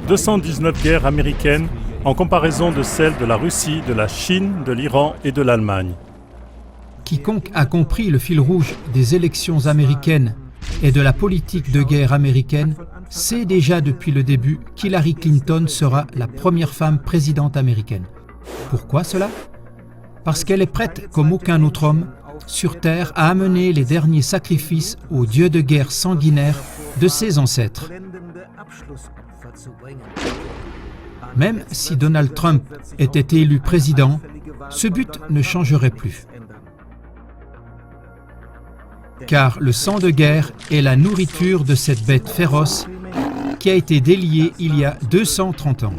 219 guerres américaines en comparaison de celles de la Russie, de la Chine, de l'Iran et de l'Allemagne. Quiconque a compris le fil rouge des élections américaines et de la politique de guerre américaine sait déjà depuis le début qu'Hillary Clinton sera la première femme présidente américaine. Pourquoi cela? Parce qu'elle est prête, comme aucun autre homme, sur Terre à amener les derniers sacrifices aux dieux de guerre sanguinaires de ses ancêtres. Même si Donald Trump était élu président, ce but ne changerait plus. Car le sang de guerre est la nourriture de cette bête féroce qui a été déliée il y a 230 ans.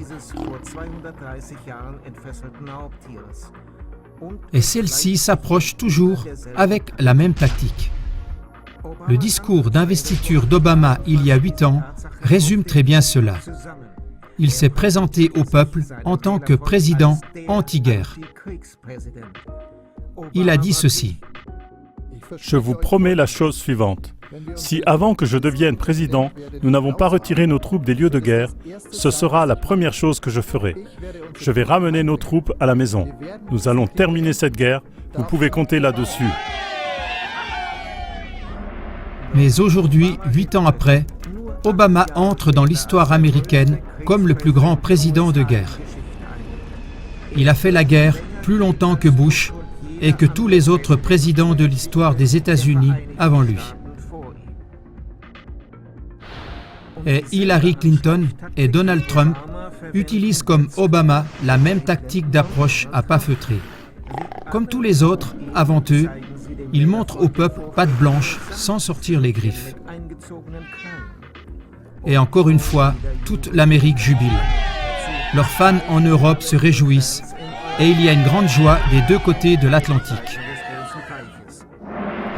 Et celle-ci s'approche toujours avec la même tactique. Le discours d'investiture d'Obama il y a 8 ans résume très bien cela. Il s'est présenté au peuple en tant que président anti-guerre. Il a dit ceci. Je vous promets la chose suivante. Si avant que je devienne président, nous n'avons pas retiré nos troupes des lieux de guerre, ce sera la première chose que je ferai. Je vais ramener nos troupes à la maison. Nous allons terminer cette guerre. Vous pouvez compter là-dessus. Mais aujourd'hui, 8 ans après, Obama entre dans l'histoire américaine comme le plus grand président de guerre. Il a fait la guerre plus longtemps que Bush et que tous les autres présidents de l'histoire des États-Unis avant lui. Et Hillary Clinton et Donald Trump utilisent comme Obama la même tactique d'approche à pas feutrés. Comme tous les autres, avant eux, ils montrent au peuple patte blanche sans sortir les griffes. Et encore une fois, toute l'Amérique jubile. Leurs fans en Europe se réjouissent et il y a une grande joie des deux côtés de l'Atlantique.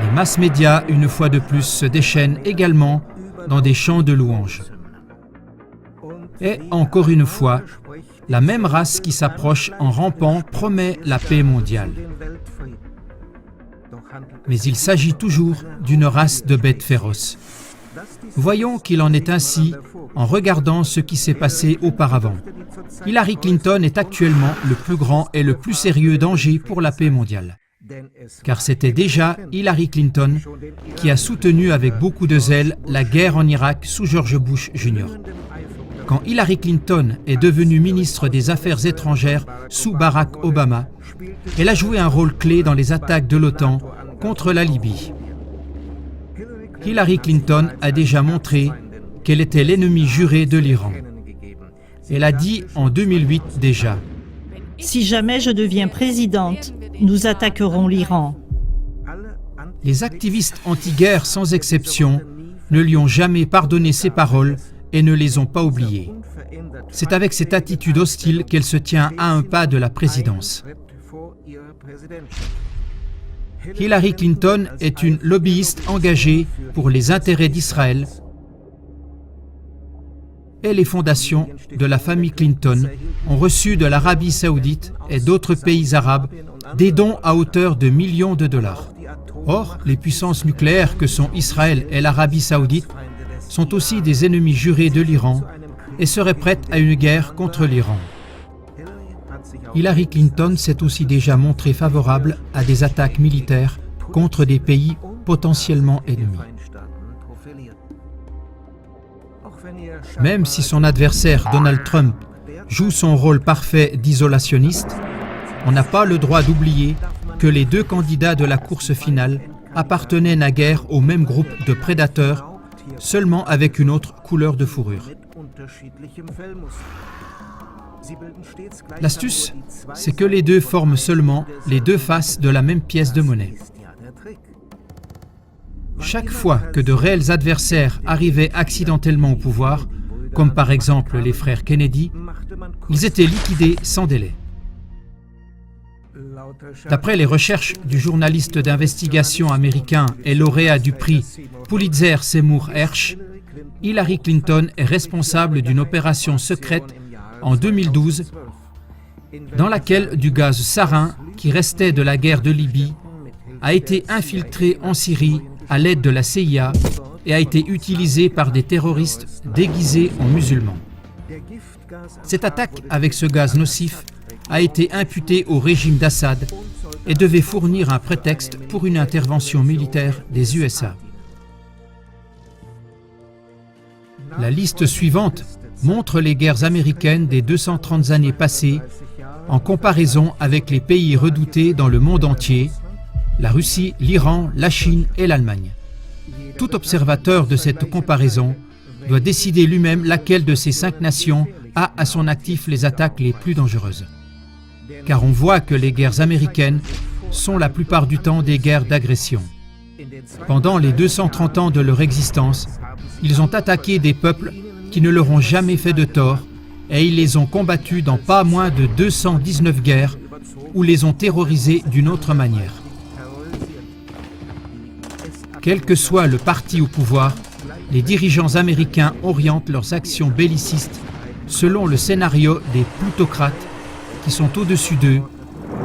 Les masses médias, une fois de plus, se déchaînent également dans des chants de louanges. Et encore une fois, la même race qui s'approche en rampant promet la paix mondiale. Mais il s'agit toujours d'une race de bêtes féroces. Voyons qu'il en est ainsi en regardant ce qui s'est passé auparavant. Hillary Clinton est actuellement le plus grand et le plus sérieux danger pour la paix mondiale. Car c'était déjà Hillary Clinton qui a soutenu avec beaucoup de zèle la guerre en Irak sous George Bush Jr. Quand Hillary Clinton est devenue ministre des Affaires étrangères sous Barack Obama, elle a joué un rôle clé dans les attaques de l'OTAN contre la Libye. Hillary Clinton a déjà montré qu'elle était l'ennemi juré de l'Iran. Elle a dit en 2008 déjà « Si jamais je deviens présidente, nous attaquerons l'Iran. » Les activistes anti-guerre sans exception ne lui ont jamais pardonné ses paroles et ne les ont pas oubliées. C'est avec cette attitude hostile qu'elle se tient à un pas de la présidence. Hillary Clinton est une lobbyiste engagée pour les intérêts d'Israël et les fondations de la famille Clinton ont reçu de l'Arabie Saoudite et d'autres pays arabes des dons à hauteur de millions de dollars. Or, les puissances nucléaires que sont Israël et l'Arabie Saoudite sont aussi des ennemis jurés de l'Iran et seraient prêtes à une guerre contre l'Iran. Hillary Clinton s'est aussi déjà montrée favorable à des attaques militaires contre des pays potentiellement ennemis. Même si son adversaire Donald Trump joue son rôle parfait d'isolationniste, on n'a pas le droit d'oublier que les deux candidats de la course finale appartenaient naguère au même groupe de prédateurs, seulement avec une autre couleur de fourrure. L'astuce, c'est que les deux forment seulement les deux faces de la même pièce de monnaie. Chaque fois que de réels adversaires arrivaient accidentellement au pouvoir, comme par exemple les frères Kennedy, ils étaient liquidés sans délai. D'après les recherches du journaliste d'investigation américain et lauréat du prix Pulitzer Seymour Hersh, Hillary Clinton est responsable d'une opération secrète en 2012 dans laquelle du gaz sarin qui restait de la guerre de Libye a été infiltré en Syrie à l'aide de la CIA et a été utilisé par des terroristes déguisés en musulmans. Cette attaque avec ce gaz nocif a été imputée au régime d'Assad et devait fournir un prétexte pour une intervention militaire des USA. La liste suivante montre les guerres américaines des 230 années passées en comparaison avec les pays redoutés dans le monde entier, la Russie, l'Iran, la Chine et l'Allemagne. Tout observateur de cette comparaison doit décider lui-même laquelle de ces 5 nations a à son actif les attaques les plus dangereuses. Car on voit que les guerres américaines sont la plupart du temps des guerres d'agression. Pendant les 230 ans de leur existence, ils ont attaqué des peuples qui ne leur ont jamais fait de tort et ils les ont combattus dans pas moins de 219 guerres ou les ont terrorisés d'une autre manière. Quel que soit le parti au pouvoir, les dirigeants américains orientent leurs actions bellicistes selon le scénario des plutocrates qui sont au-dessus d'eux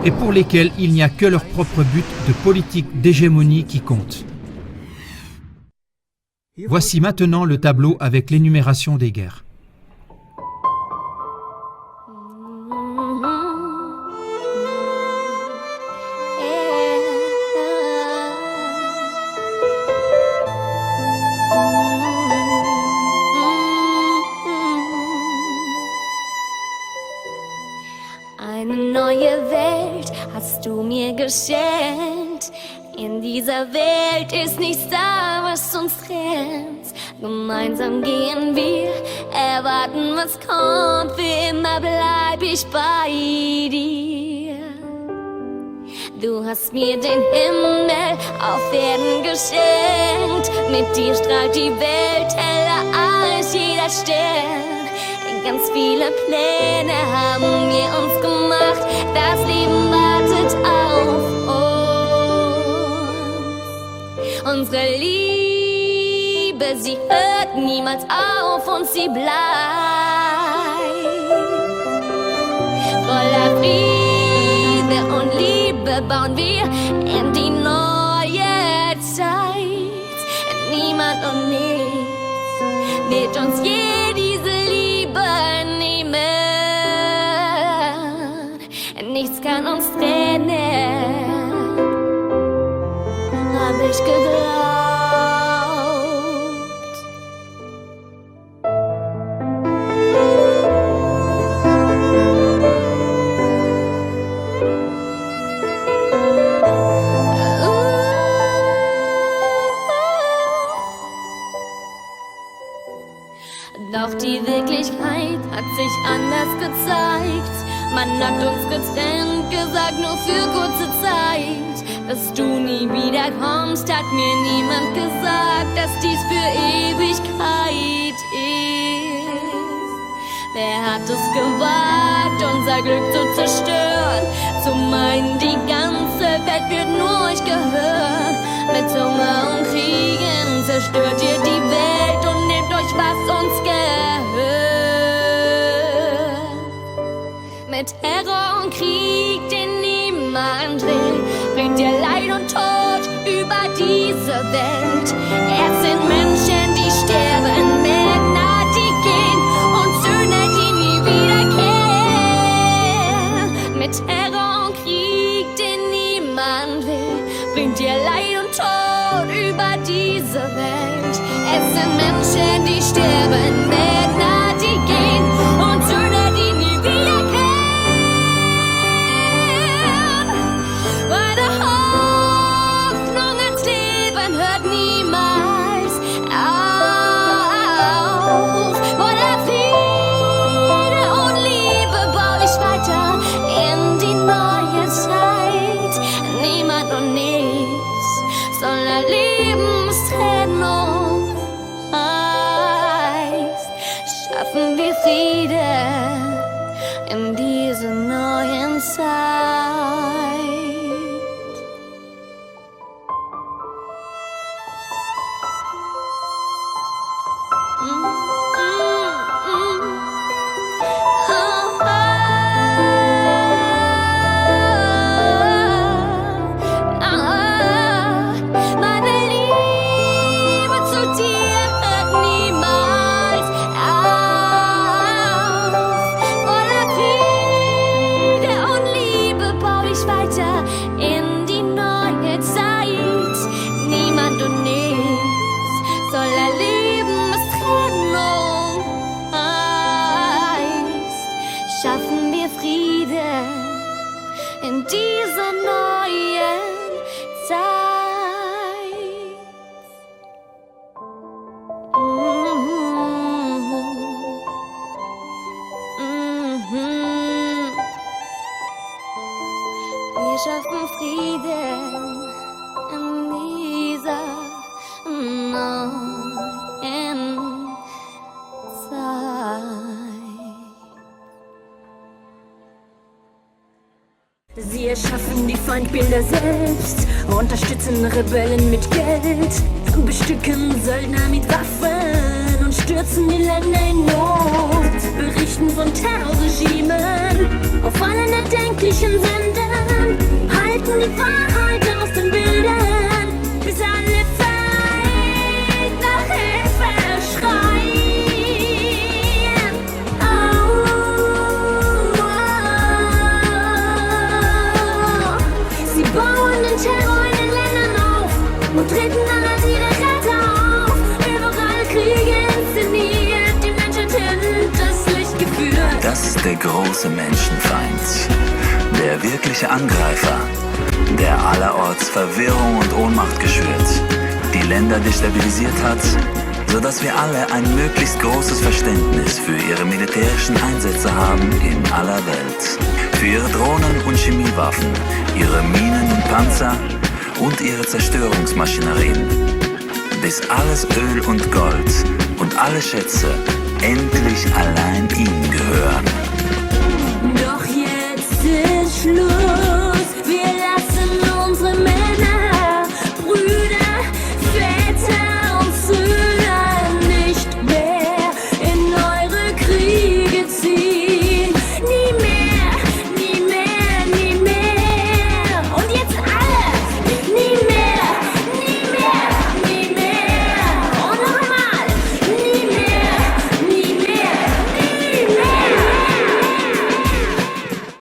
et pour lesquels il n'y a que leur propre but de politique d'hégémonie qui compte. Voici maintenant le tableau avec l'énumération des guerres. Eine neue Welt hast du mir geschenkt. In dieser Welt ist nichts da, was uns trennt. Gemeinsam gehen wir, erwarten, was kommt. Für immer bleib ich bei dir. Du hast mir den Himmel auf Erden geschenkt. Mit dir strahlt die Welt heller als jeder Stern. Ganz viele Pläne haben wir uns gemacht. Das Leben wartet auf uns. Unsere Liebe, sie hört niemals auf und sie bleibt. Voller Friede und Liebe bauen wir in die neue Zeit. Niemand und nichts wird uns je diese Liebe nehmen. Nichts kann uns trennen, hab ich geglaubt. Doch die Wirklichkeit hat sich anders gezeigt. Man hat uns getrennt, gesagt nur für kurze Zeit. Dass du nie wieder kommst, hat mir niemand gesagt, dass dies für Ewigkeit ist. Wer hat es gewagt, unser Glück zu zerstören? Zu meinen, die ganze Welt wird nur euch gehören. Mit Hunger und Kriegen zerstört ihr die Welt und nehmt euch, was uns gehört. Mit Terror und Krieg, den niemand will, bringt ihr Leid und Tod über diese Welt. Es sind Menschen, die sterben, Männer, die gehen und Söhne, die nie wiederkehren. Mit Terror und Krieg, den niemand will, bringt ihr Leid und Tod über diese Welt. Es sind Menschen, die sterben, Männer, die gehen und Söhne, die nie wiederkehren. Meine Hoffnung ans Leben hört niemals auf. Voller Friede und Liebe baue ich weiter in die neue Zeit. Niemand und nichts soll Lebenstrennung heißt. Schaffen wir Frieden in dieser neuen Zeit. Meine Liebe zu dir hört niemals auf. Frieden in dieser neuen Zeit. Sie erschaffen die Feindbilder selbst, unterstützen Rebellen mit Geld, bestücken Söldner mit Waffen und stürzen die Länder in Not, berichten von Terrorregimen auf allen erdenklichen Sendern, halten die Wahrheit aus den Bildern, bis alle Feind nach Hilfe schreien. Oh, oh. Sie bauen den Terror in den Ländern auf und treten dann als ihre Retter auf. Überall Kriege inszeniert, die Menschheit hinters Licht geführt. Das ist der große Menschenfeind, der wirkliche Angreifer, der allerorts Verwirrung und Ohnmacht geschürt, die Länder destabilisiert hat, sodass wir alle ein möglichst großes Verständnis für ihre militärischen Einsätze haben in aller Welt. Für ihre Drohnen und Chemiewaffen, ihre Minen und Panzer und ihre Zerstörungsmaschinerien. Bis alles Öl und Gold und alle Schätze endlich allein ihnen gehören. Doch jetzt ist Schluss.